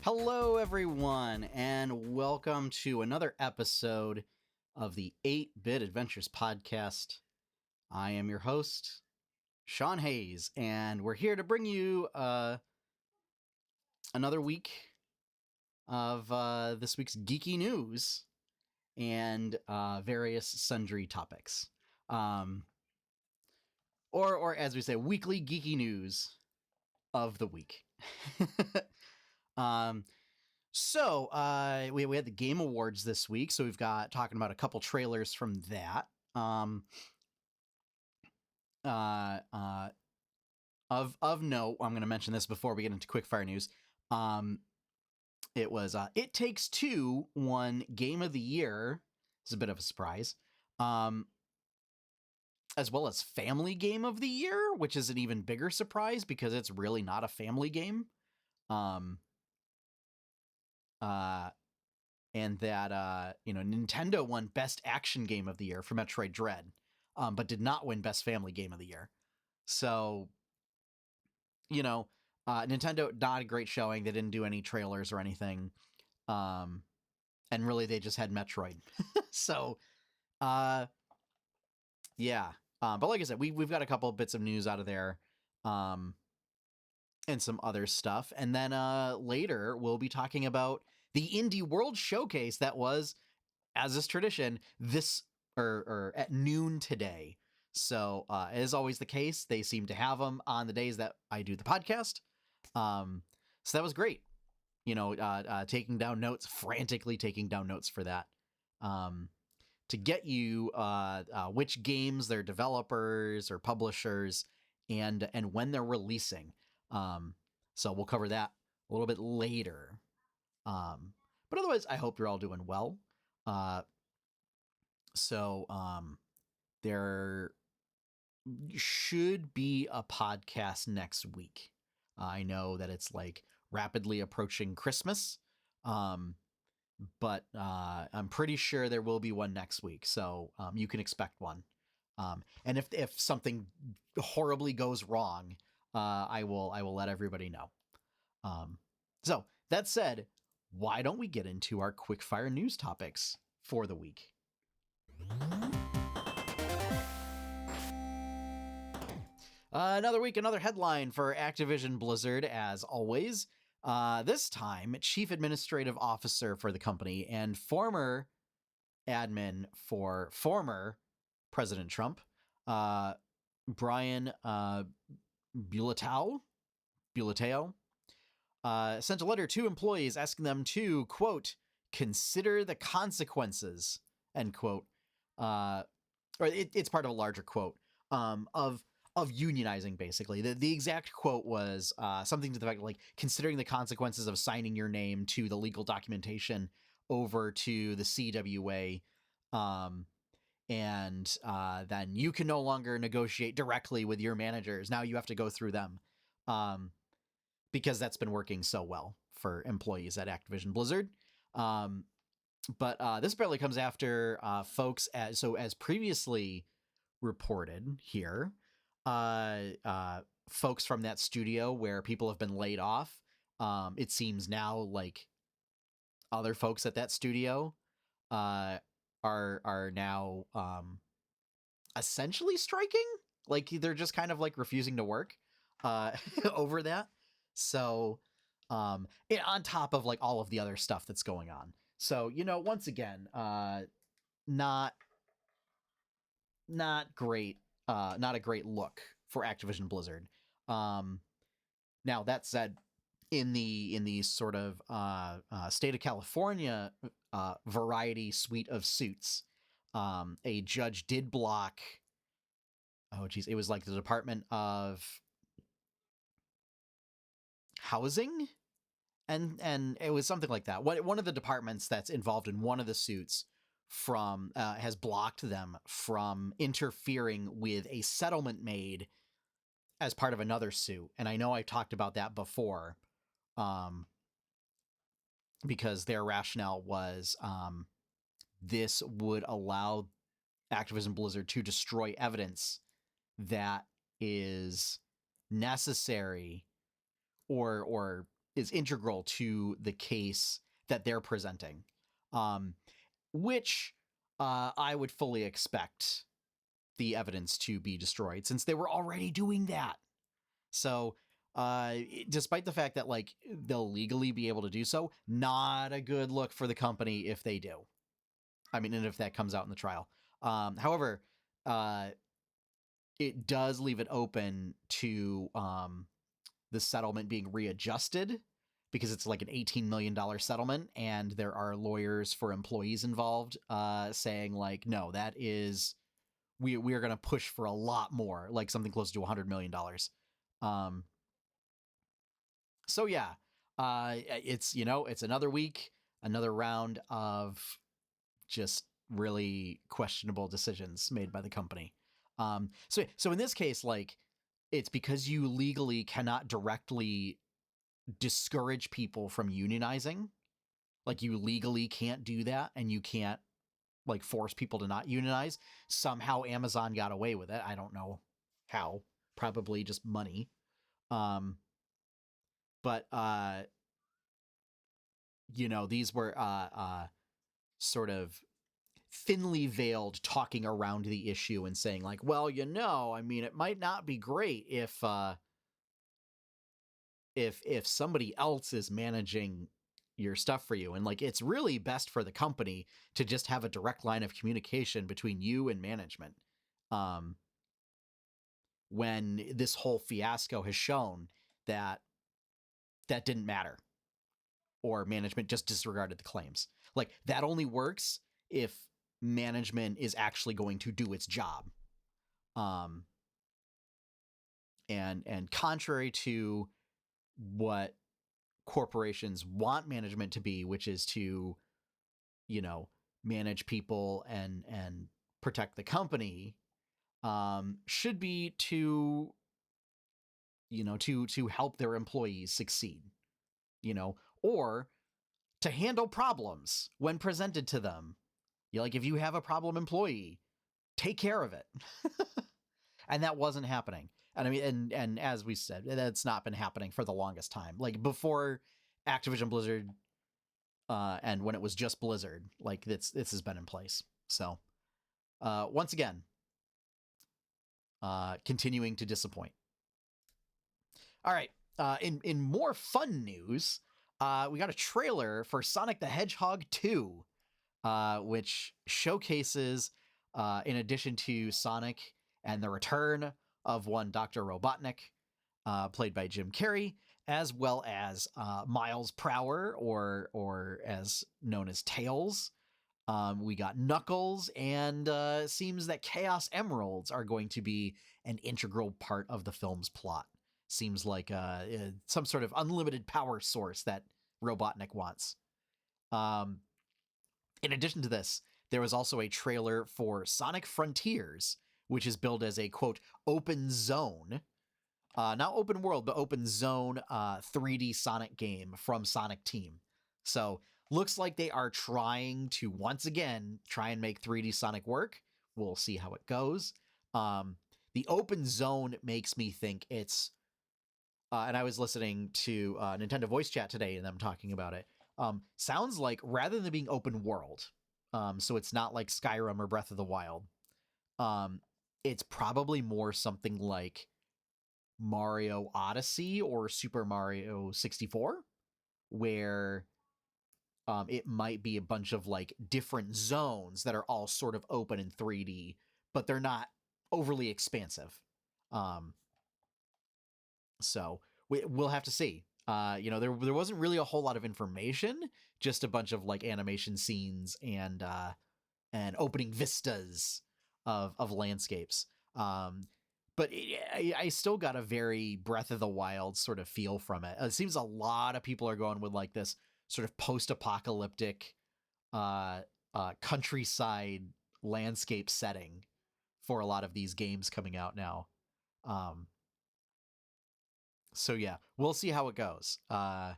Hello, everyone, and welcome to another episode of the 8-Bit Adventures podcast. I am your host, Sean Hayes, and we're here to bring you another week of this week's geeky news and various sundry topics. Or as we say, weekly geeky news of the week. So we had the Game Awards this week, so we've got talking about a couple trailers from that. Of note, I'm going to mention this before we get into Quickfire news. It was It Takes Two won Game of the Year. It's a bit of a surprise. As well as Family Game of the Year, which is an even bigger surprise because it's really not a family game. And that Nintendo won Best Action Game of the Year for Metroid Dread, but did not win Best Family Game of the Year. So, Nintendo, not a great showing. They didn't do any trailers or anything. And really, they just had Metroid. So, yeah. But like I said, we've got a couple of bits of news out of there. And some other stuff. And then later, we'll be talking about the Indie World Showcase that was, as is tradition, or at noon today. So, as always the case, they seem to have them on the days that I do the podcast. So that was great. Taking down notes, frantically taking down notes for that. To get you which games, their developers or publishers, and when they're releasing. So we'll cover that a little bit later. But otherwise, I hope you're all doing well. So there should be a podcast next week. I know that it's like rapidly approaching Christmas. But I'm pretty sure there will be one next week. So you can expect one. And if something horribly goes wrong, I will let everybody know. So that said, why don't we get into our quickfire news topics for the week? Another week, another headline for Activision-Blizzard, as always. This time, Chief Administrative Officer for the company and former admin for former President Trump, Brian Bulatao, sent a letter to employees asking them to, quote, consider the consequences, end quote. It's part of a larger quote of unionizing, basically. The exact quote was something to the fact, like, considering the consequences of signing your name to the legal documentation over to the CWA, and then you can no longer negotiate directly with your managers. Now you have to go through them, because that's been working so well for employees at Activision-Blizzard. But this apparently comes after folks, as previously reported here, folks from that studio where people have been laid off, it seems now like other folks at that studio are now essentially striking. Like, they're just kind of like refusing to work over that. So on top of like all of the other stuff that's going on. So, once again, not great. Not a great look for Activision-Blizzard. Now, that said, in the sort of state of California variety suite of suits, a judge did block. Oh, geez, it was like the Department of Housing, and it was something like that. One of the departments that's involved in one of the suits has blocked them from interfering with a settlement made as part of another suit. And I know I talked about that before, because their rationale was this would allow Activision-Blizzard to destroy evidence that is necessary or is integral to the case that they're presenting, which I would fully expect the evidence to be destroyed since they were already doing that. So, despite the fact that like they'll legally be able to do so, not a good look for the company if they do. I mean, and if that comes out in the trial. However, it does leave it open to the settlement being readjusted because it's like an $18 million settlement, and there are lawyers for employees involved saying like, no, that is we are going to push for a lot more, like something close to $100 million. So yeah, it's it's another week, another round of just really questionable decisions made by the company. So in this case, like, it's because you legally cannot directly discourage people from unionizing. Like, you legally can't do that, and you can't like force people to not unionize. Somehow Amazon got away with it. I don't know how. Probably just money. But these were sort of thinly veiled talking around the issue and saying like, well, I mean, it might not be great if somebody else is managing your stuff for you, and like it's really best for the company to just have a direct line of communication between you and management. When this whole fiasco has shown that didn't matter, or management just disregarded the claims. Like, that only works if management is actually going to do its job. And contrary to what corporations want management to be, which is to, manage people and protect the company, should be to, to help their employees succeed, or to handle problems when presented to them. Like, if you have a problem employee, take care of it. And that wasn't happening. And I mean, and as we said, that's not been happening for the longest time. Like, before Activision-Blizzard, and when it was just Blizzard, like this has been in place. So, once again, continuing to disappoint. All right. In more fun news, we got a trailer for Sonic the Hedgehog 2, which showcases, in addition to Sonic and the return of one Dr. Robotnik, played by Jim Carrey, as well as Miles Prower, or as known as Tails. We got Knuckles, and seems that Chaos Emeralds are going to be an integral part of the film's plot. Seems like some sort of unlimited power source that Robotnik wants. In addition to this, there was also a trailer for Sonic Frontiers, which is billed as a, quote, open zone, not open world, but open zone 3D Sonic game from Sonic Team. So looks like they are trying to, once again, try and make 3D Sonic work. We'll see how it goes. The open zone makes me think it's, and I was listening to Nintendo Voice Chat today and them talking about it. Sounds like, rather than being open world, so it's not like Skyrim or Breath of the Wild, it's probably more something like Mario Odyssey or Super Mario 64, where it might be a bunch of like different zones that are all sort of open in 3D, but they're not overly expansive. So we'll have to see. There wasn't really a whole lot of information, just a bunch of like animation scenes and opening vistas of landscapes. But I still got a very Breath of the Wild sort of feel from it. It seems a lot of people are going with like this sort of post-apocalyptic countryside landscape setting for a lot of these games coming out now. So yeah, we'll see how it goes. I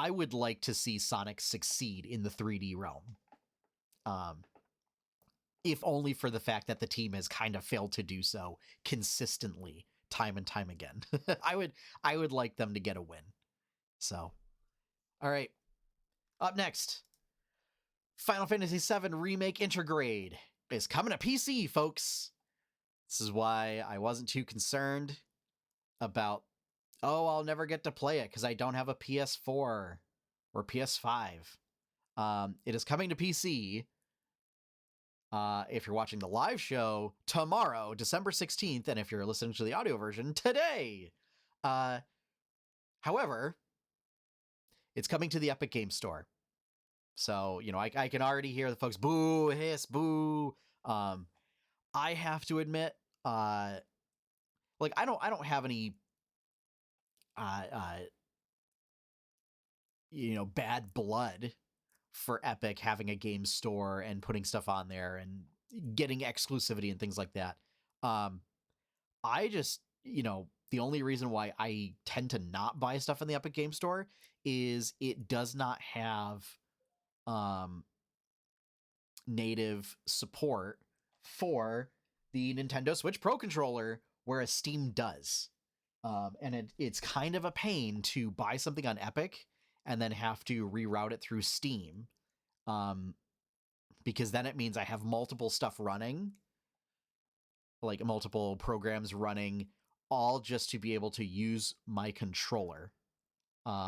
would like to see Sonic succeed in the 3D realm. If only for the fact that the team has kind of failed to do so consistently, time and time again. I would like them to get a win. So, all right. Up next, Final Fantasy VII Remake Intergrade is coming to PC, folks. This is why I wasn't too concerned about, oh, I'll never get to play it because I don't have a PS4 or PS5. It is coming to PC. If you're watching the live show tomorrow, December 16th, and if you're listening to the audio version today. However, it's coming to the Epic Game Store. So, I can already hear the folks boo, hiss, boo. I have to admit, I don't have any bad blood for Epic having a game store and putting stuff on there and getting exclusivity and things like that. I just, the only reason why I tend to not buy stuff in the Epic Game Store is it does not have native support for the Nintendo Switch Pro Controller, whereas Steam does. And it's kind of a pain to buy something on Epic and then have to reroute it through Steam, because then it means I have multiple stuff running, like multiple programs running, all just to be able to use my controller,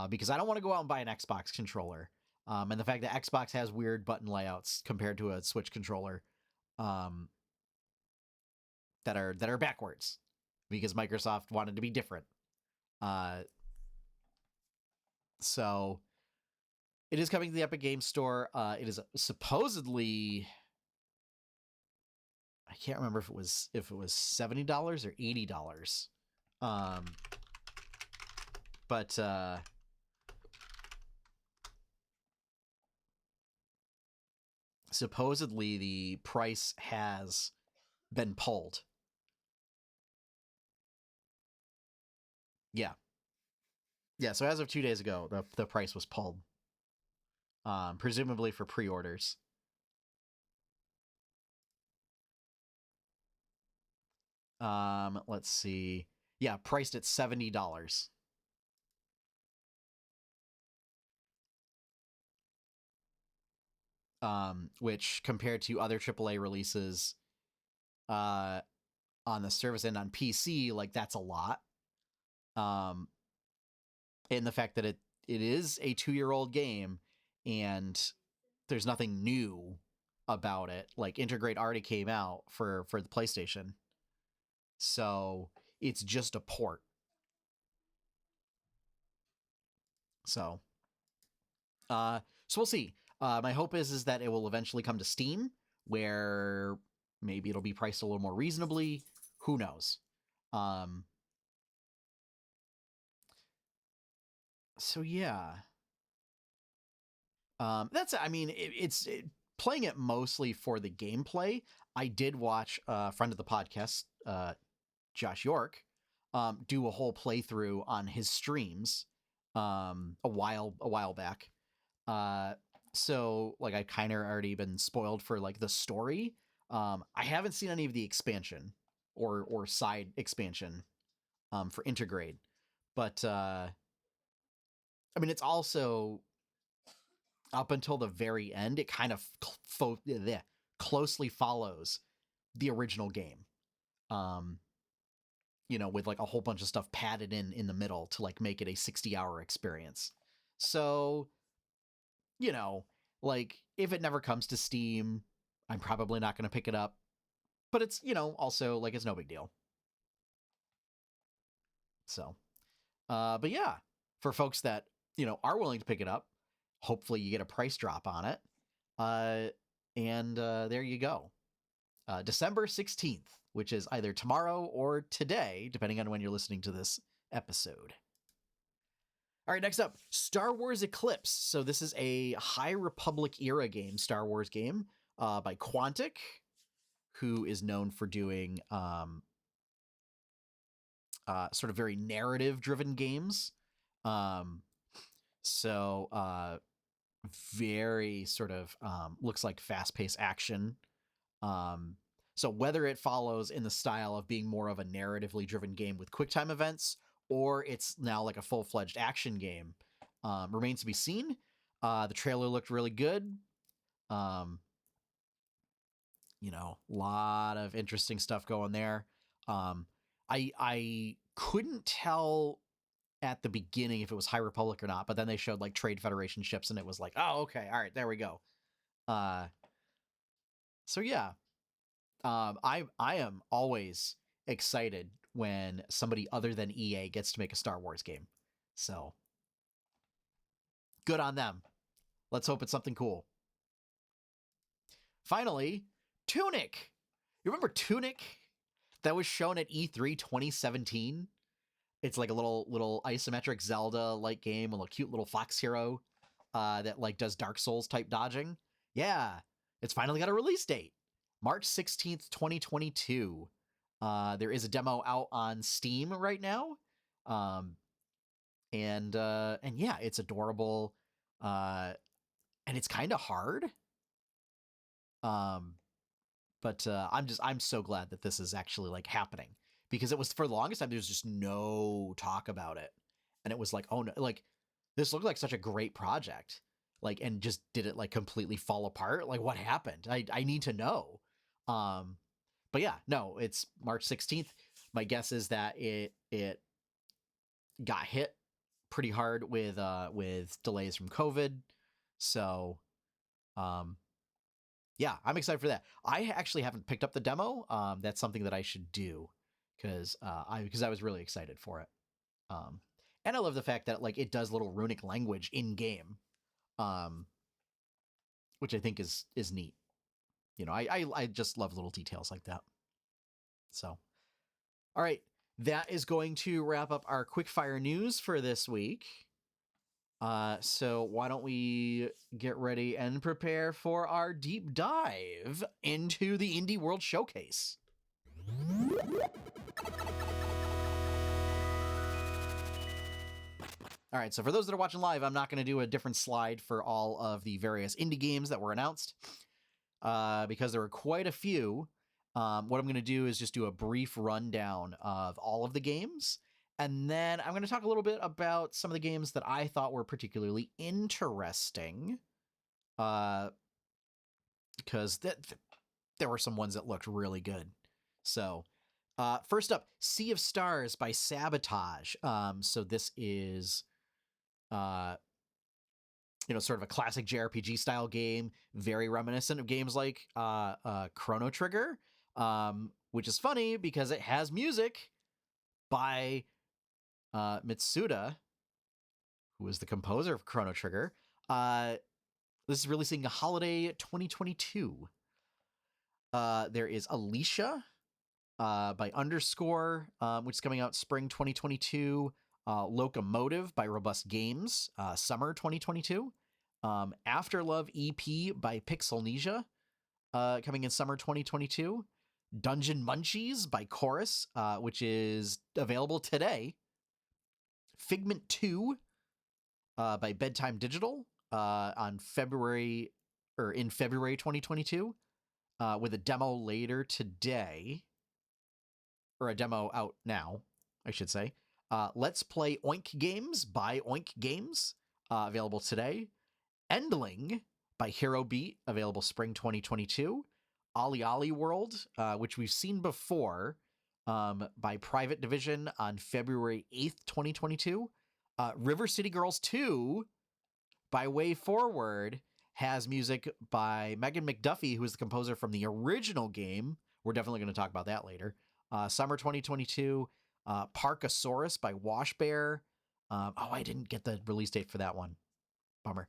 because I don't want to go out and buy an Xbox controller. And the fact that Xbox has weird button layouts compared to a Switch controller, that are backwards because Microsoft wanted to be different. So it is coming to the Epic Games Store. It is supposedly, I can't remember if it was $70 or $80. But supposedly the price has been pulled. Yeah. Yeah, so as of 2 days ago, the price was pulled. Presumably for pre-orders. Let's see. Yeah, priced at $70. Which compared to other AAA releases on the service and on PC, like that's a lot. And the fact that it is a 2-year-old game and there's nothing new about it. Like Intergrade already came out for the PlayStation. So it's just a port. So we'll see. My hope is that it will eventually come to Steam, where maybe it'll be priced a little more reasonably. Who knows? So yeah. That's, I mean, it's playing it mostly for the gameplay. I did watch a friend of the podcast, Josh York, do a whole playthrough on his streams a while back. So like I kind of already been spoiled for like the story. I haven't seen any of the expansion or side expansion for Intergrade, but I mean it's also up until the very end. It kind of closely follows the original game. With like a whole bunch of stuff padded in the middle to like make it a 60-hour experience. So, like if it never comes to Steam, I'm probably not going to pick it up. But it's, also like it's no big deal. So, but yeah, for folks that, are willing to pick it up, hopefully you get a price drop on it. And there you go. December 16th, which is either tomorrow or today, depending on when you're listening to this episode. All right, next up, Star Wars Eclipse. So this is a High Republic era game, Star Wars game, by Quantic, who is known for doing sort of very narrative-driven games. Very sort of looks like fast-paced action. So whether it follows in the style of being more of a narratively driven game with QuickTime events, or it's now like a full-fledged action game, remains to be seen. The trailer looked really good. You know, a lot of interesting stuff going there. I couldn't tell at the beginning if it was High Republic or not, but then they showed like Trade Federation ships, and it was like, oh, okay, all right, there we go. So yeah, I am always excited when somebody other than EA gets to make a Star Wars game. So good on them. Let's hope it's something cool. Finally, Tunic. You remember Tunic? That was shown at E3 2017. It's like a little isometric Zelda-like game, a cute little fox hero that like does Dark Souls type dodging. Yeah, it's finally got a release date, March 16th, 2022. There is a demo out on Steam right now, and yeah, it's adorable, and it's kind of hard. But I'm so glad that this is actually like happening, because it was, for the longest time, there's just no talk about it, and it was like, oh no, like this looked like such a great project, like, and just did it like completely fall apart? Like, what happened? I need to know. But yeah, no, it's March 16th. My guess is that it got hit pretty hard with delays from COVID. So yeah, I'm excited for that. I actually haven't picked up the demo. That's something that I should do, because I was really excited for it. And I love the fact that like it does little runic language in game, which I think is neat. You know, I just love little details like that. So, all right, that is going to wrap up our quickfire news for this week. So why don't we get ready and prepare for our deep dive into the Indie World Showcase. All right, so for those that are watching live, I'm not going to do a different slide for all of the various indie games that were announced, because there were quite a few. What I'm going to do is just do a brief rundown of all of the games, and then I'm going to talk a little bit about some of the games that I thought were particularly interesting, because there were some ones that looked really good. So first up, Sea of Stars by Sabotage. So this is sort of a classic JRPG style game, very reminiscent of games like Chrono Trigger, which is funny because it has music by Mitsuda, who is the composer of Chrono Trigger. This is releasing a holiday 2022. There is Alicia by Underscore, which is coming out spring 2022. Locomotive by Robust Games, summer 2022. Afterlove EP by Pixelnesia, coming in summer 2022. Dungeon Munchies by Chorus, which is available today. Figment 2 by Bedtime Digital, in February 2022, with a demo later today, or a demo out now, I should say. Let's Play Oink Games by Oink Games, available today. Endling by Hero Beat, available spring 2022. Ollie Ollie World, which we've seen before, by Private Division on February 8th, 2022. River City Girls 2 by Way Forward has music by Megan McDuffie, who is the composer from the original game. We're definitely going to talk about that later. Summer 2022. Parkasaurus by Wash Bear. I didn't get the release date for that one. Bummer.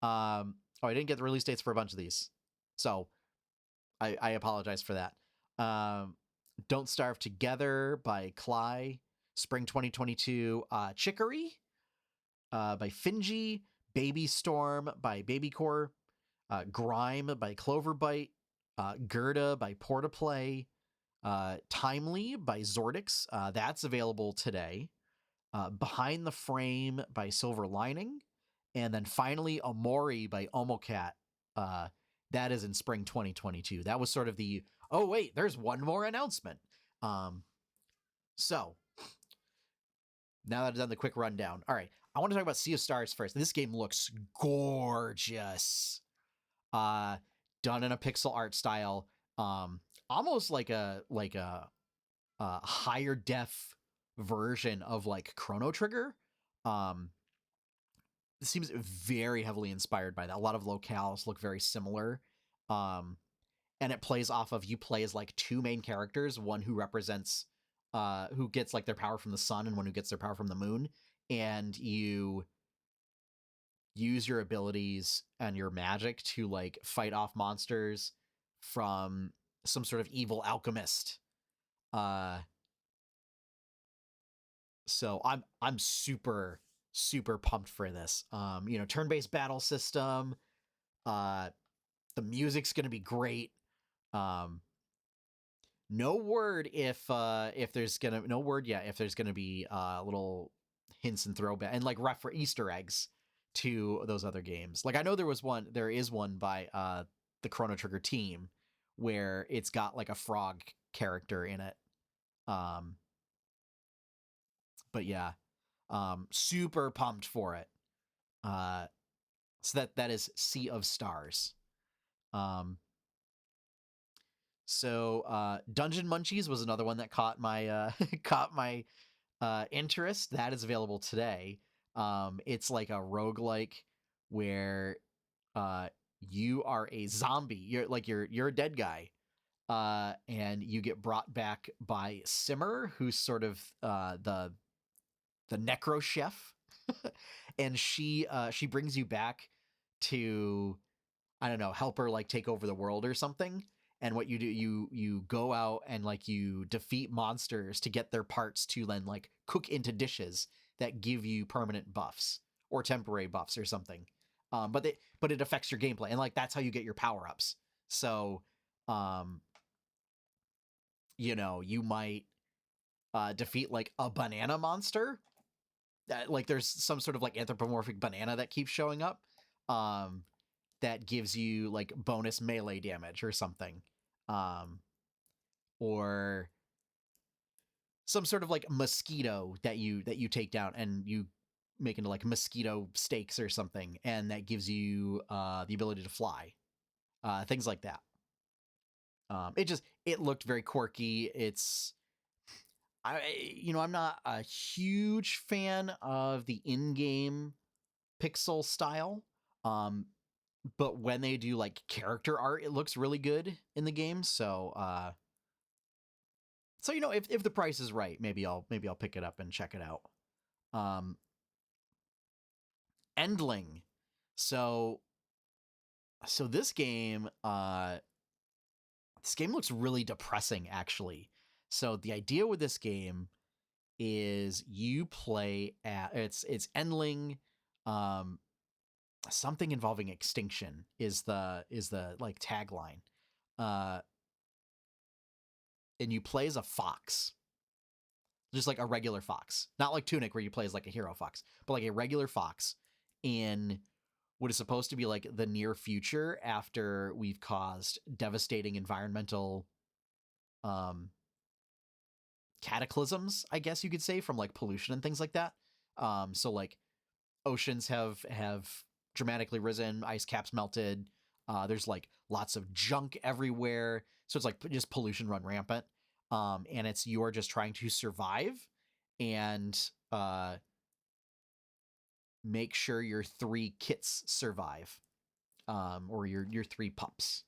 I didn't get the release dates for a bunch of these, so I apologize for that. Don't Starve Together by Cly, spring 2022. Chicory by Finji. Baby Storm by Babycore. Grime by Cloverbite. Gerda by Portaplay. Timely by Zordix, that's available today. Behind the Frame by Silver Lining. And then finally, Amori by Omocat. That is in spring 2022. That was sort of the, oh wait, there's one more announcement. So now that I've done the quick rundown, all right, I want to talk about Sea of Stars first. This game looks gorgeous. Uh, done in a pixel art style, almost like a higher def version of like Chrono Trigger. Um, it seems very heavily inspired by that. A lot of locales look very similar. Um, and it plays off of, you play as like two main characters, one who represents who gets like their power from the sun and one who gets their power from the moon, and you use your abilities and your magic to like fight off monsters from some sort of evil alchemist. Uh so I'm super pumped for this. Turn-based battle system. Uh the music's going to be great. Um no word if there's going to no word yet if there's going to be little hints and throwback and like refer Easter eggs to those other games. Like I know there is one by the Chrono Trigger team where it's got like a frog character in it. Um but yeah, super pumped for it. Uh so that is Sea of Stars. Um Dungeon Munchies was another one that caught my caught my interest. That is available today. It's like a roguelike where uh you are a zombie. You're a dead guy. And you get brought back by Simmer, who's sort of the necro chef. And she brings you back to, I don't know, help her like take over the world or something. And what you do, you go out and like you defeat monsters to get their parts to then like cook into dishes that give you permanent buffs or temporary buffs or something. But it affects your gameplay, and like that's how you get your power ups. So, um, you might defeat like a banana monster. That like there's some sort of like anthropomorphic banana that keeps showing up. Um, that gives you like bonus melee damage or something. Um, or some sort of like mosquito that you take down and you make into like mosquito steaks or something, and that gives you the ability to fly. Things like that. It looked very quirky. I'm not a huge fan of the in-game pixel style. Um, but when they do like character art, it looks really good in the game. So if the price is right, maybe I'll pick it up and check it out. Um, Endling. So so this game looks really depressing actually. So the idea with this game is you play at it's Endling, um something involving extinction is the like tagline. Uh and you play as a fox. Just like a regular fox. Not like Tunic where you play as like a hero fox, but like a regular fox in what is supposed to be like the near future after we've caused devastating environmental um cataclysms, I guess you could say, from like pollution and things like that. So like oceans have dramatically risen, ice caps melted. There's like lots of junk everywhere, so it's like just pollution run rampant. And it's you're just trying to survive and make sure your three kits survive, or your three pups.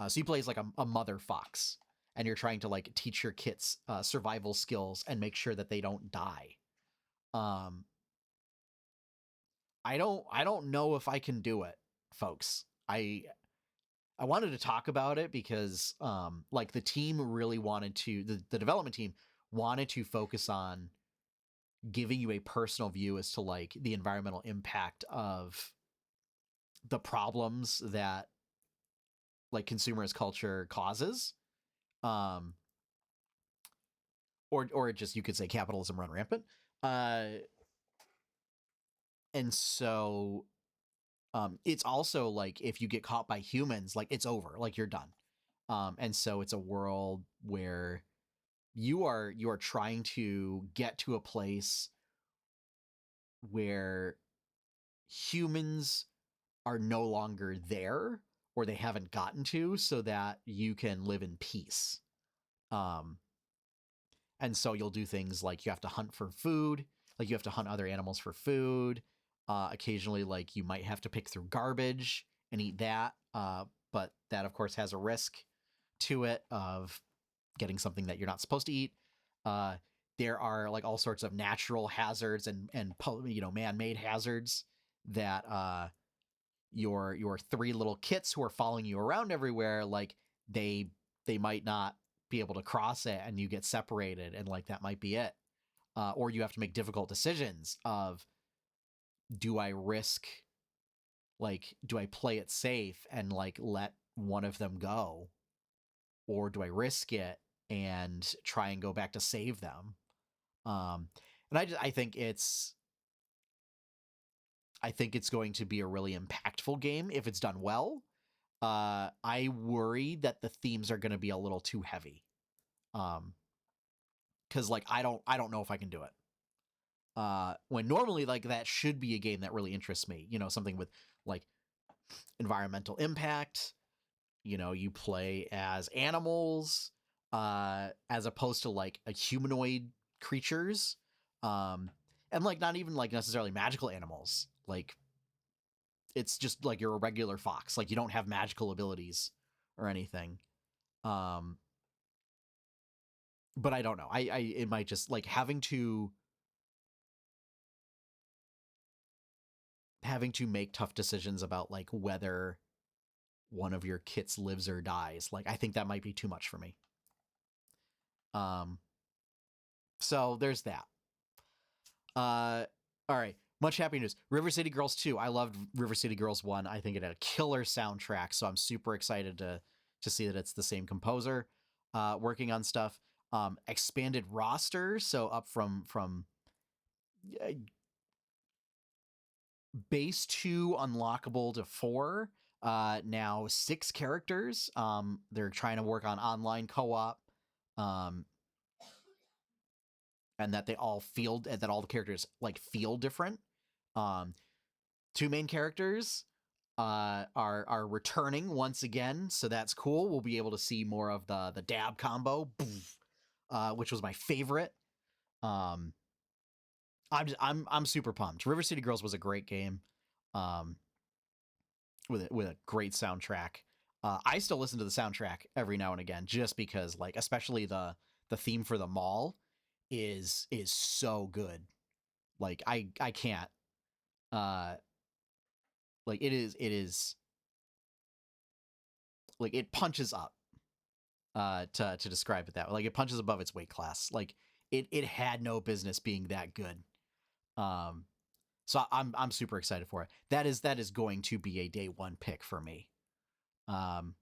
So you play as like a mother fox, and you're trying to like teach your kits survival skills and make sure that they don't die. Um, I don't know if I can do it, folks. I wanted to talk about it because like the team really wanted to the development team wanted to focus on giving you a personal view as to like the environmental impact of the problems that like consumerist culture causes. Um or just you could say capitalism run rampant. Uh and so it's also like if you get caught by humans, like it's over, like you're done. And so it's a world where you are trying to get to a place where humans are no longer there, or they haven't gotten to, so that you can live in peace. Um, and so you'll do things like you have to hunt for food, like you have to hunt other animals for food. Occasionally, like you might have to pick through garbage and eat that. But that, of course, has a risk to it of getting something that you're not supposed to eat. Uh, there are like all sorts of natural hazards and man-made hazards that your three little kits who are following you around everywhere, like they might not be able to cross it, and you get separated, and like that might be it. Or you have to make difficult decisions of, do I risk, like, do I play it safe and like let one of them go, or do I risk it and try and go back to save them? And I think it's going to be a really impactful game if it's done well. I worry that the themes are going to be a little too heavy. Because like I don't know if I can do it. When normally like that should be a game that really interests me. Something with like environmental impact. You play as animals, as opposed to like a humanoid creatures, and like not even like necessarily magical animals. Like it's just like you're a regular fox. Like you don't have magical abilities or anything. Um, but I don't know. It might just like having to make tough decisions about like whether one of your kits lives or dies. Like I think that might be too much for me. Um, so there's that. All right. Much happy news. River City Girls 2. I loved River City Girls 1. I think it had a killer soundtrack, so I'm super excited to see that it's the same composer working on stuff. Expanded roster, so up from uh, base 2 unlockable to 4. Now 6 characters. They're trying to work on online co-op. And that all the characters like feel different. 2 main characters are returning once again, so that's cool. We'll be able to see more of the dab combo, which was my favorite. I'm super pumped. River City Girls was a great game, with a great soundtrack. I still listen to the soundtrack every now and again, just because, like, especially the theme for the mall is so good. Like I can't. Like it is like it punches up. To describe it that way, like it punches above its weight class. Like it had no business being that good. Um, so I'm super excited for it. That is going to be a day one pick for me. Um,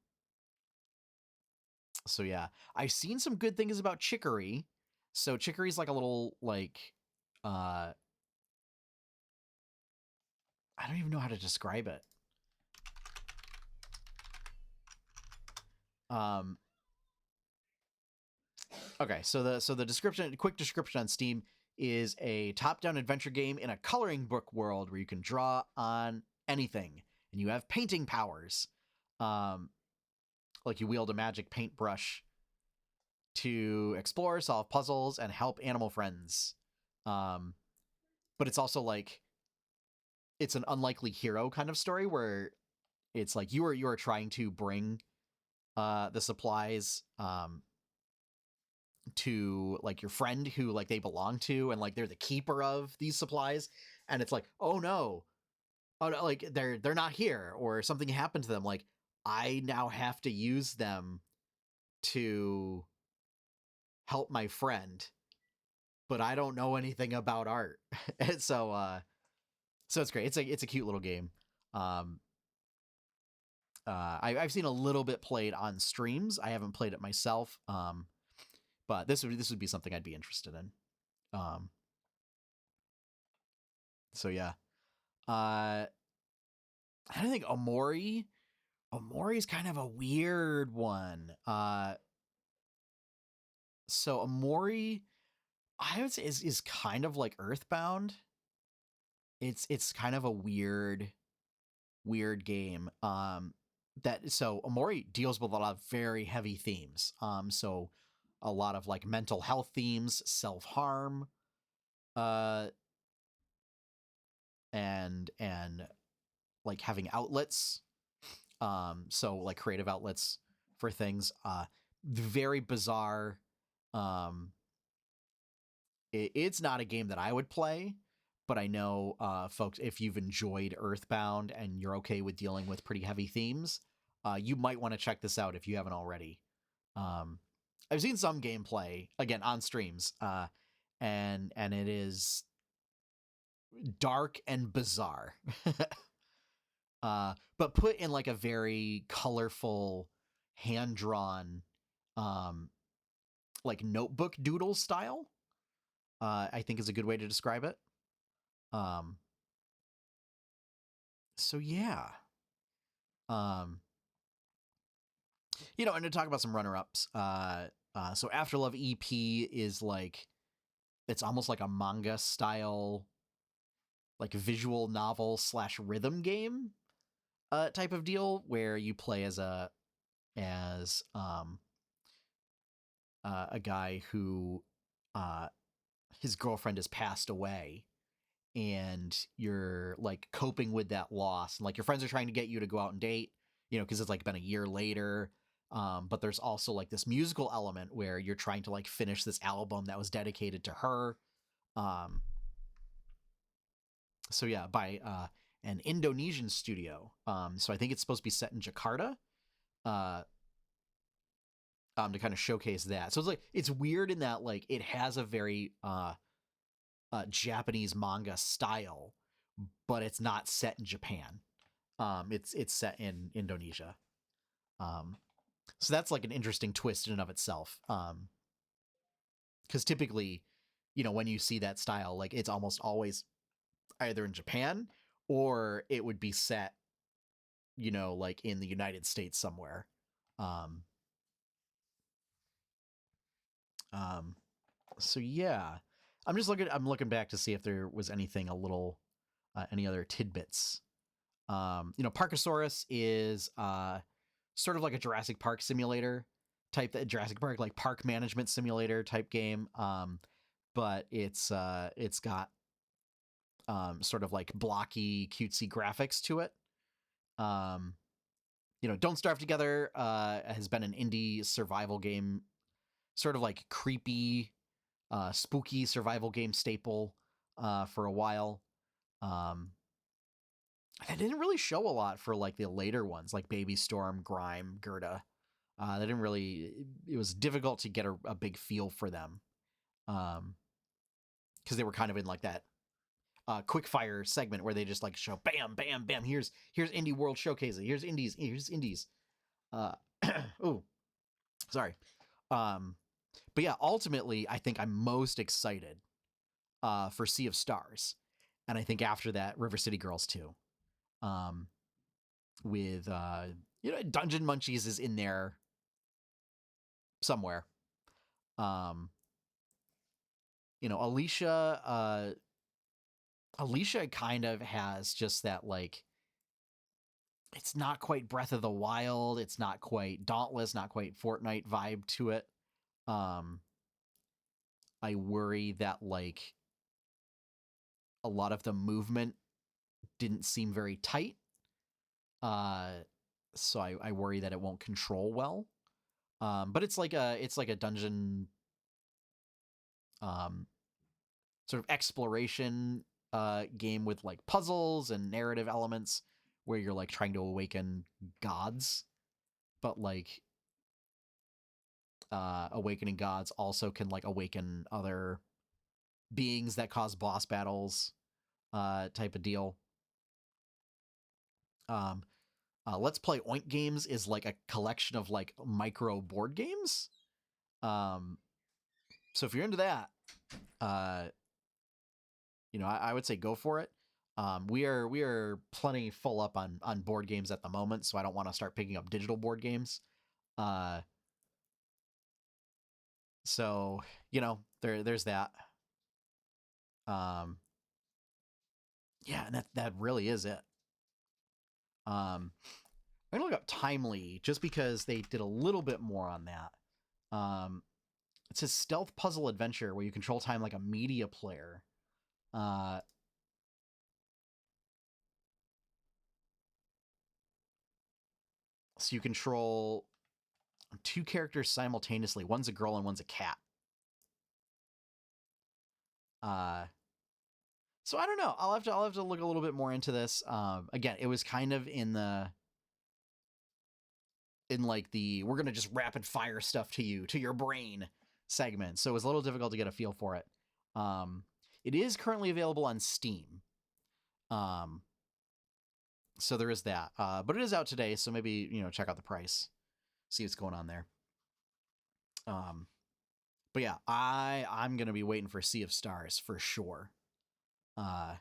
so yeah, I've seen some good things about Chicory. So Chicory's like a little like I don't even know how to describe it. Um, okay, so the description, quick description on Steam, is a top-down adventure game in a coloring book world where you can draw on anything and you have painting powers. Um, like you wield a magic paintbrush to explore, solve puzzles, and help animal friends. But it's also like it's an unlikely hero kind of story where it's like you are trying to bring the supplies to like your friend who like they belong to, and like they're the keeper of these supplies, and it's like, oh no, like they're not here, or something happened to them, like I now have to use them to help my friend, but I don't know anything about art. And so it's great. It's a cute little game. um I've seen a little bit played on streams. I haven't played it myself. But this would be something I'd be interested in. um so yeah. I don't think Omori's kind of a weird one. So Omori, I would say is kind of like Earthbound. it's kind of a weird game. That so Omori deals with a lot of very heavy themes. So a lot of like mental health themes, self harm, uh, and like having outlets. So like creative outlets for things. Very bizarre. Um, it's not a game that I would play, but I know, folks, if you've enjoyed Earthbound and you're okay with dealing with pretty heavy themes, you might want to check this out if you haven't already. Um, I've seen some gameplay again on streams, and it is dark and bizarre, but put in like a very colorful, hand drawn, um, like notebook doodle style. I think is a good way to describe it. Um, so yeah. Um, and to talk about some runner-ups, so Afterlove EP is like, it's almost like a manga style, like visual novel slash rhythm game, type of deal where you play as a guy who, uh, his girlfriend has passed away, and you're like coping with that loss, and like your friends are trying to get you to go out and date, because it's like been a year later. But there's also like this musical element where you're trying to like finish this album that was dedicated to her. um so yeah, by an Indonesian studio. So I think it's supposed to be set in Jakarta, uh to kind of showcase that. So it's weird in that like it has a very Japanese manga style, but it's not set in Japan. It's set in Indonesia. Um, so that's like an interesting twist in and of itself. Because typically, when you see that style, like it's almost always either in Japan or it would be set, like in the United States somewhere. Um, um, so yeah, I'm looking back to see if there was anything a little, any other tidbits. Parkosaurus is sort of like a Jurassic Park simulator type, Jurassic Park like park management simulator type game. But it's got sort of like blocky, cutesy graphics to it. Don't Starve Together has been an indie survival game, sort of like creepy, spooky survival game staple for a while. Um, they didn't really show a lot for like the later ones, like Baby Storm, Grime, Gerda. They didn't really. It was difficult to get a big feel for them, because they were kind of in like that Quickfire segment where they just like show bam, bam, bam. Here's Indie World Showcase. Here's Indies. Here's Indies. Uh, oh, sorry. But yeah, ultimately, I think I'm most excited for Sea of Stars, and I think after that, River City Girls too. Um, with Dungeon Munchies is in there somewhere. Um, Alicia kind of has just that like, it's not quite Breath of the Wild, it's not quite Dauntless, not quite Fortnite vibe to it. Um, I worry that like a lot of the movement didn't seem very tight. Uh, so I worry that it won't control well. But it's like a dungeon, um, sort of exploration game with like puzzles and narrative elements where you're like trying to awaken gods, but like awakening gods also can like awaken other beings that cause boss battles, type of deal. Um, Let's Play Oink Games is like a collection of like micro board games. Um, so if you're into that, uh, I would say go for it. We are plenty full up on board games at the moment, so I don't want to start picking up digital board games. Uh, so there's that. Um, Yeah, and that really is it. I'm gonna look up Timely just because they did a little bit more on that. It says stealth puzzle adventure where you control time like a media player. Uh, so you control two characters simultaneously. One's a girl and one's a cat. So I don't know. I'll have to look a little bit more into this. Again, it was kind of in like the we're gonna just rapid fire stuff to your brain segment. So it was a little difficult to get a feel for it. It is currently available on Steam. So there is that. But it is out today, so maybe check out the price, see what's going on there. But yeah, I'm gonna be waiting for Sea of Stars for sure. I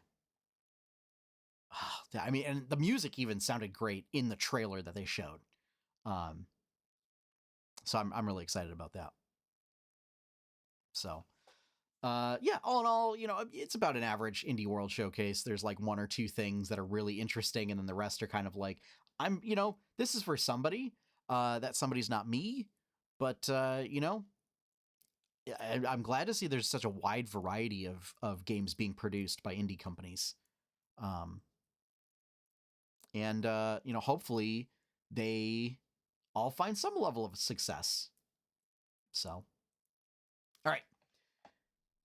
mean, and the music even sounded great in the trailer that they showed. So I'm really excited about that. So, yeah, all in all, it's about an average indie world showcase. There's like one or two things that are really interesting, and then the rest are kind of like, this is for somebody. That somebody's not me, but I'm glad to see there's such a wide variety of games being produced by indie companies. And hopefully they all find some level of success. So, all right.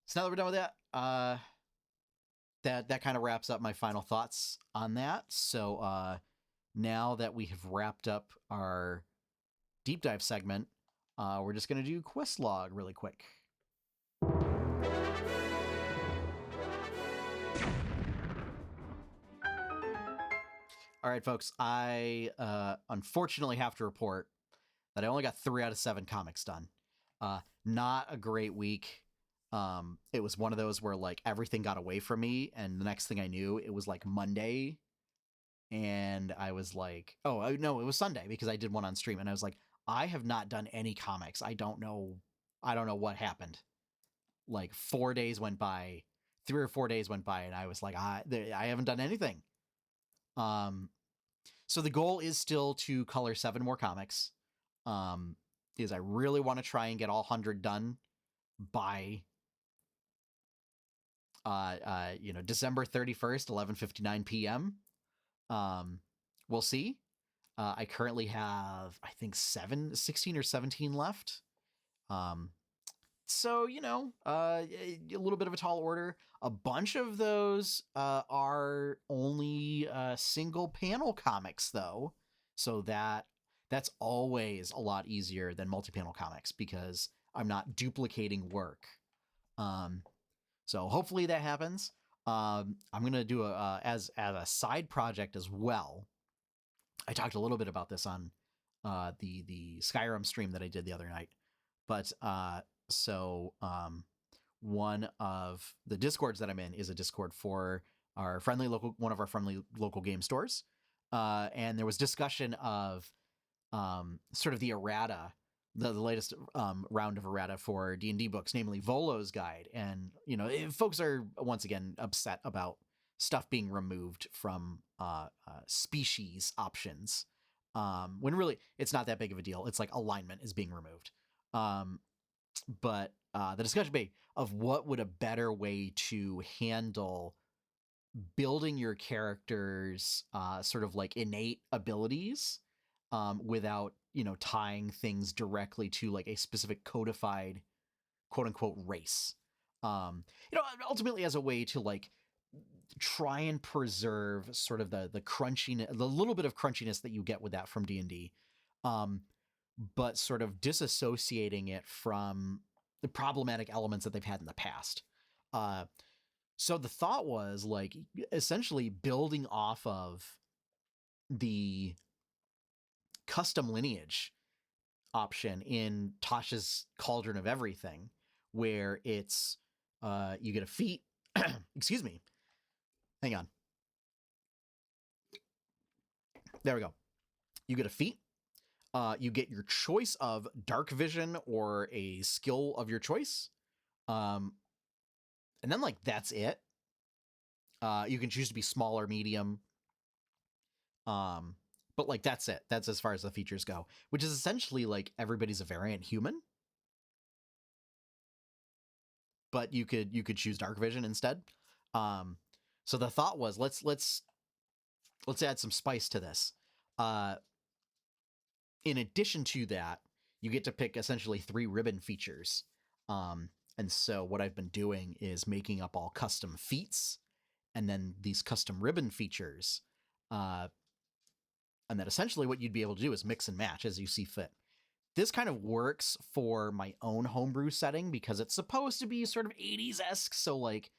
So now that we're done with that, that kind of wraps up my final thoughts on that. So now that we have wrapped up our deep dive segment, we're just going to do quest log really quick. All right, folks, I unfortunately have to report that I only got 3 out of 7 comics done. Not a great week. It was one of those where like everything got away from me, and the next thing I knew, it was like Monday, and I was like, oh no, it was Sunday because I did one on stream, and I was like, I have not done any comics. I don't know what happened. Like 4 days went by, 3 or 4 days went by, and I was like, I haven't done anything. So the goal is still to color 7 more comics. Is I really want to try and get all 100 done by December 31st, 11:59 p.m. We'll see. I currently have, I think 16 or 17 left. So, a little bit of a tall order. A bunch of those are only single panel comics, though. So that's always a lot easier than multi-panel comics because I'm not duplicating work. So hopefully that happens. I'm going to do as a side project as well. I talked a little bit about this on the Skyrim stream that I did the other night. But one of the Discords that I'm in is a Discord for one of our friendly local game stores. And there was discussion of sort of the errata, the latest round of errata for D&D books, namely Volo's Guide. And, folks are once again upset about stuff being removed from species options. When really it's not that big of a deal. It's like alignment is being removed. But the discussion of what would a better way to handle building your characters sort of like innate abilities without tying things directly to like a specific codified quote unquote race, ultimately as a way to like try and preserve sort of the crunchiness, the little bit of crunchiness that you get with that from D&D, but sort of disassociating it from the problematic elements that they've had in the past. So the thought was like essentially building off of the custom lineage option in Tasha's Cauldron of Everything, where it's you get a feat. Excuse me. Hang on. There we go. You get a feat. You get your choice of dark vision or a skill of your choice. And then like that's it. You can choose to be small or medium. But like that's it. That's as far as the features go, which is essentially like everybody's a variant human. But you could choose dark vision instead. So the thought was let's add some spice to this. In addition to that, you get to pick essentially 3 ribbon features. And so what I've been doing is making up all custom feats and then these custom ribbon features. And then essentially what you'd be able to do is mix and match as you see fit. This kind of works for my own homebrew setting because it's supposed to be sort of 80s-esque. So like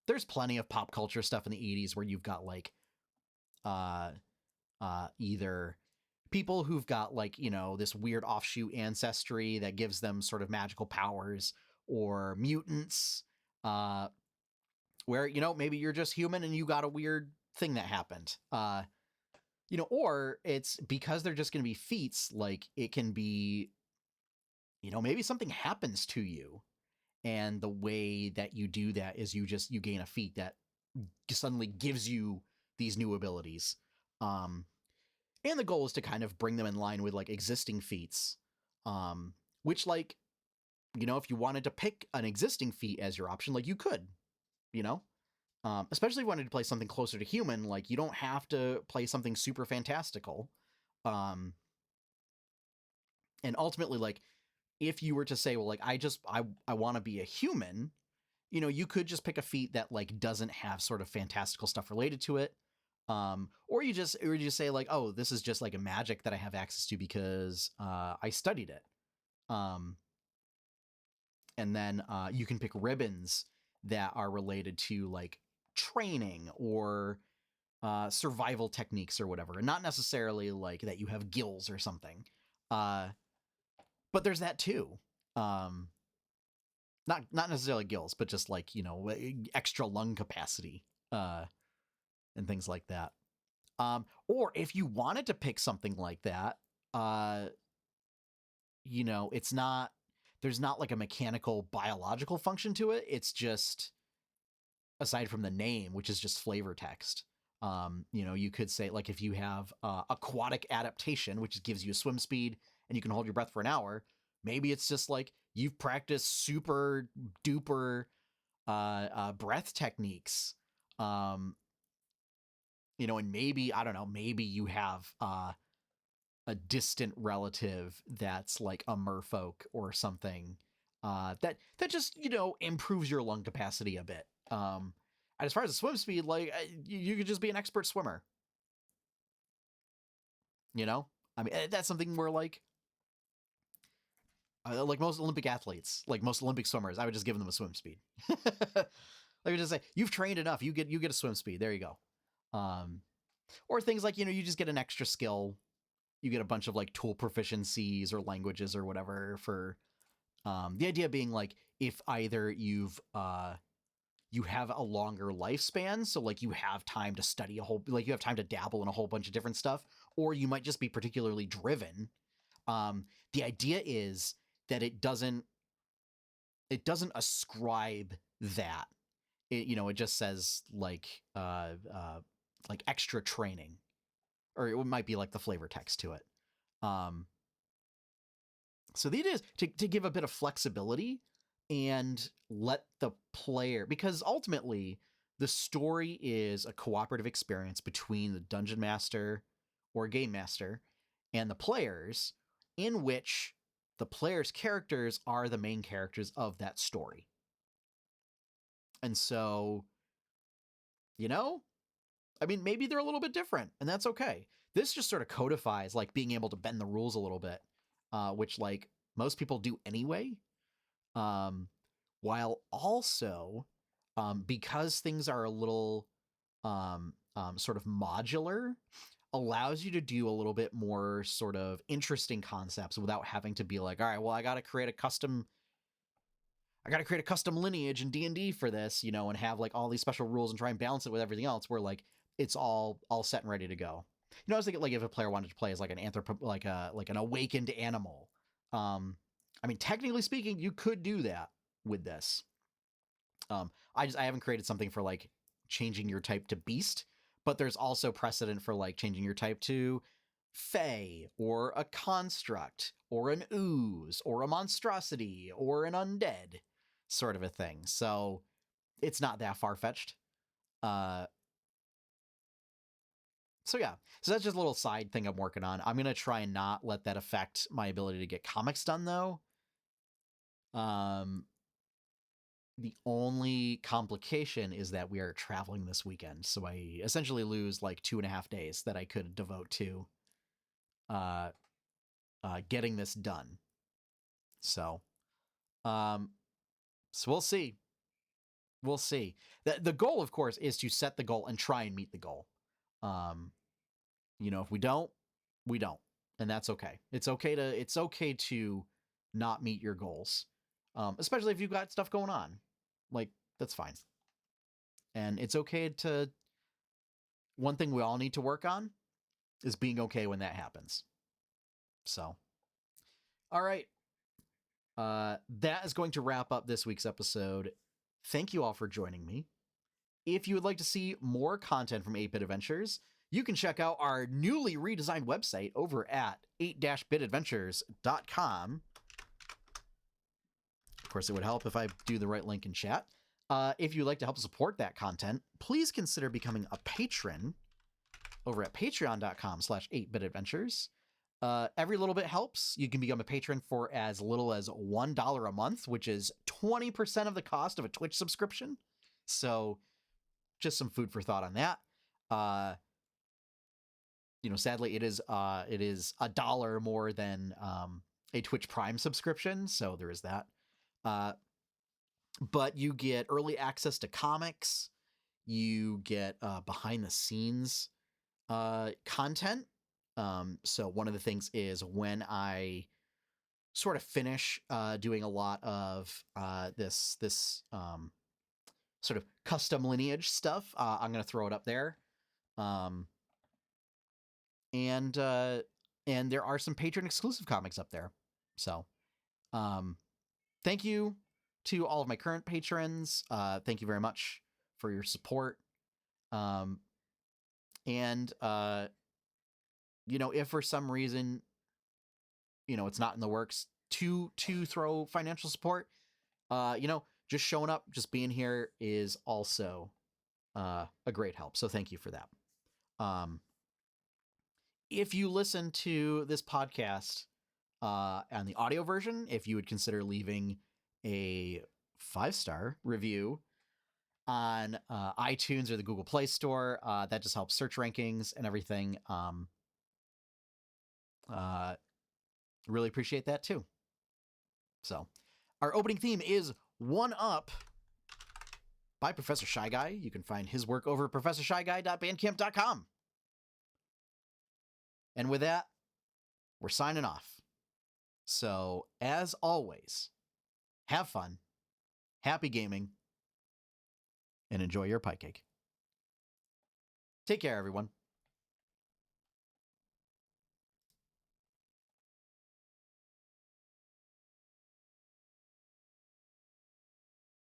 there's plenty of pop culture stuff in the 80s where you've got like either people who've got like, you know, this weird offshoot ancestry that gives them sort of magical powers, or mutants, where, you know, maybe you're just human and you got a weird thing that happened. You know, or it's because they're just going to be feats, like it can be, you know, maybe something happens to you and the way that you do that is you gain a feat that suddenly gives you these new abilities. And the goal is to kind of bring them in line with like existing feats, which, like, you know, if you wanted to pick an existing feat as your option, like you could, you know, especially if you wanted to play something closer to human, like you don't have to play something super fantastical. And ultimately, like, if you were to say, well, like, I want to be a human, you know, you could just pick a feat that like doesn't have sort of fantastical stuff related to it. Or you just say like, oh, this is just like a magic that I have access to because I studied it. And then you can pick ribbons that are related to like training or survival techniques or whatever, and not necessarily like that you have gills or something. But there's that too. Not necessarily gills, but just like, you know, extra lung capacity and things like that. Or if you wanted to pick something like that, you know, there's not like a mechanical biological function to it. It's just, aside from the name, which is just flavor text. You know, you could say like if you have aquatic adaptation, which gives you a swim speed and you can hold your breath for an hour, maybe it's just like you've practiced super duper breath techniques. You know, and maybe, I don't know, maybe you have a distant relative that's like a merfolk or something that just, you know, improves your lung capacity a bit. And as far as the swim speed, like you could just be an expert swimmer. You know, I mean, that's something where like most Olympic athletes, like most Olympic swimmers, I would just give them a swim speed. I would just say, you've trained enough, you get a swim speed. There you go. Or things like, you know, you just get an extra skill. You get a bunch of like tool proficiencies or languages or whatever for the idea being like if either you have a longer lifespan, so like you have time to study you have time to dabble in a whole bunch of different stuff, or you might just be particularly driven. The idea is that it doesn't ascribe that. You know, it just says like extra training, or it might be like the flavor text to it. So the idea is to give a bit of flexibility and let the player, because ultimately the story is a cooperative experience between the dungeon master or game master and the players, in which the players' characters are the main characters of that story. And so, you know, I mean, maybe they're a little bit different, and that's okay. This just sort of codifies like being able to bend the rules a little bit, which like most people do anyway. While also, because things are a little sort of modular, allows you to do a little bit more sort of interesting concepts without having to be like, all right, well, I got to create a custom lineage in D&D for this, you know, and have like all these special rules and try and balance it with everything else where like it's all set and ready to go. You know, I was thinking like if a player wanted to play as like an like an awakened animal. I mean, technically speaking, you could do that with this. I haven't created something for like changing your type to beast, but there's also precedent for like changing your type to Fey, or a construct, or an ooze, or a monstrosity, or an undead sort of a thing. So it's not that far-fetched. So yeah, so that's just a little side thing I'm working on. I'm going to try and not let that affect my ability to get comics done, though. The only complication is that we are traveling this weekend, so I essentially lose like 2.5 days that I could devote to getting this done. So, so we'll see. We'll see. The goal, of course, is to set the goal and try and meet the goal. If we don't, we don't, and that's okay. It's okay to not meet your goals, especially if you've got stuff going on. Like, that's fine. And it's okay to. One thing we all need to work on is being okay when that happens. So, all right. That is going to wrap up this week's episode. Thank you all for joining me. If you would like to see more content from 8-Bit Adventures, you can check out our newly redesigned website over at 8-bitadventures.com. Of course, it would help if I do the right link in chat. If you'd like to help support that content, please consider becoming a patron over at patreon.com/8bitadventures. Every little bit helps. You can become a patron for as little as $1 a month, which is 20% of the cost of a Twitch subscription. So just some food for thought on that. Sadly, it is $1 more than a Twitch Prime subscription, so there is that. But you get early access to comics. You get behind the scenes content. So one of the things is when I sort of finish doing a lot of this sort of custom lineage stuff, I'm going to throw it up there. And there are some patron exclusive comics up there. So thank you to all of my current patrons. Thank you very much for your support. If for some reason, it's not in the works to throw financial support, just showing up, just being here is also a great help. So thank you for that. If you listen to this podcast on the audio version, if you would consider leaving a 5-star review on iTunes or the Google Play Store, that just helps search rankings and everything. Really appreciate that too. So our opening theme is One Up by Professor Shy Guy. You can find his work over at professorshyguy.bandcamp.com. And with that, we're signing off. So as always, have fun, happy gaming, and enjoy your pie cake. Take care, everyone.